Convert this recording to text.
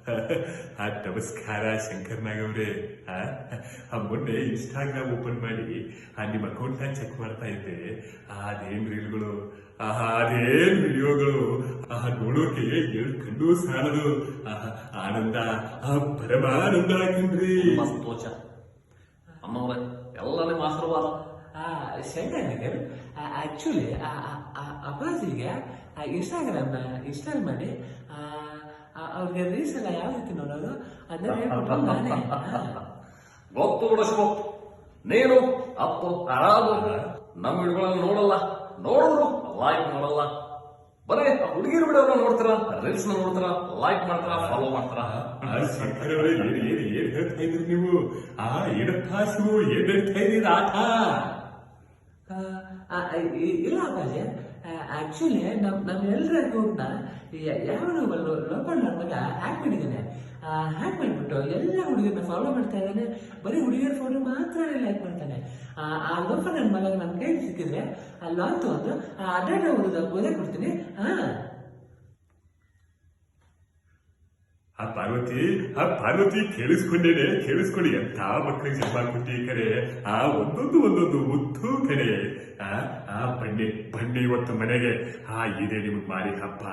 ನಮಸ್ಕಾರ ಶಂಕರ್ ನಾಗ್ ಅವ್ರೆ. ಮೊನ್ನೆ ಇನ್ಸ್ಟಾಗ್ರಾಮ್ ಓಪನ್ ಮಾಡಿ ನಿಮ್ಮ ಅಕೌಂಟ್ ಚೆಕ್ ಮಾಡ್ತಾ ಇದ್ದೆ. ಅದೇನ್ ರೀಲ್ಗಳು, ಅದೇನ್ ವಿಡಿಯೋಗಳು, ನೋಡೋಕೆ ಎರಡು ಕಣ್ಣು ಸಾಲದು. ಆನಂದ, ಪರಮಾನಂದ ಕಣ್ರಿ. ಅಮ್ಮವ್ರೆ ಎಲ್ಲರೂ ಆಶೀರ್ವಾದ. ಶಂಕರ್ ಆಕ್ಚುಲಿ ಅಪ್ಪಾಜಿಗೆ ಇನ್ಸ್ಟಾಗ್ರಾಮ್ ಇನ್ಸ್ಟಾಲ್ ಮಾಡಿ ಅವ್ರಿಗೆ ರೀಲ್ಸ್ ಎಲ್ಲ ಯಾವ ರೀತಿ ನೋಡೋದು ಅದನ್ನ ಹೇಳ್ಕೊಟ್ಟು ನಾನೇ. ಗೊತ್ತು ಬಿಡ ಶಿವ, ನೀನು ಅಪ್ಪ ಆರಾಮ ನಮ್ಮ ವಿಡಿಯೋಗಳನ್ನ ನೋಡಲ್ಲ, ನೋಡಿದ್ರು ಲೈಕ್ ಮಾಡಲ್ಲ. ಬರೀ ಹುಡುಗಿರು ಬಿಡೋರು ನೋಡ್ತಾರ, ರೀಲ್ಸ್ ನೋಡ್ತಾರ, ಲೈಕ್ ಮಾಡ್ತಾರ, ಫಾಲೋ ಮಾಡ್ತಾರ. ಶಂಕರ್ ಅವರೇ, ಏನ್ ಹೇಳ್ತಾ ಇದ್ರಿ ನೀವು? ಏನಪ್ಪಾ ಶಿವು, ಏನ್ ಹೇಳ್ತಾ ಇದ್ದೀರ ಆಟ? ಇಲ್ಲ ಅಪ್ಪಾಜಿ, ಆಕ್ಚುಲಿ ನಮ್ಮೆಲ್ಲರ ಅಕೌಂಟ್ನ ಯಾವ ಲೋಕಲ್ ನನ್ನ ಮಗ ಹ್ಯಾಕ್ ಮಾಡಿದ್ದಾನೆ. ಹ್ಯಾಕ್ ಮಾಡಿಬಿಟ್ಟು ಎಲ್ಲ ಹುಡುಗಿಯರನ್ನ ಫಾಲೋ ಮಾಡ್ತಾ ಇದ್ದಾನೆ. ಬರೀ ಹುಡುಗಿಯರ ಫೋಟೋ ಮಾತ್ರ ಲೈಕ್ ಮಾಡ್ತಾನೆ. ಆ ಲೋಕಲ್ ನನ್ನ ಮಗ ನನ್ನ ಕೈ ಸಿಕ್ಕಿದ್ರೆ ಅಲ್ಲಂತೂ ಒಂದು ಅಡ್ಡಾಡ ಓದೇ ಕೊಡ್ತೀನಿ. ಪಾರ್ವತಿ ಕೇಳಿಸ್ಕೊಳ್ಳಿ ಎಂತ ಮಕ್ಕಳಿಗೆ ಜನ್ಮ ಕೊಟ್ಟಿ ಕರೆ. ಒಂದೊಂದು ಮುದ್ದು ಕರೆ. ಬನ್ನಿ ಇವತ್ತು ಮನೆಗೆ. ಇದೇ ನಿಮ್ಗೆ ಮಾಡಿ ಹಬ್ಬ.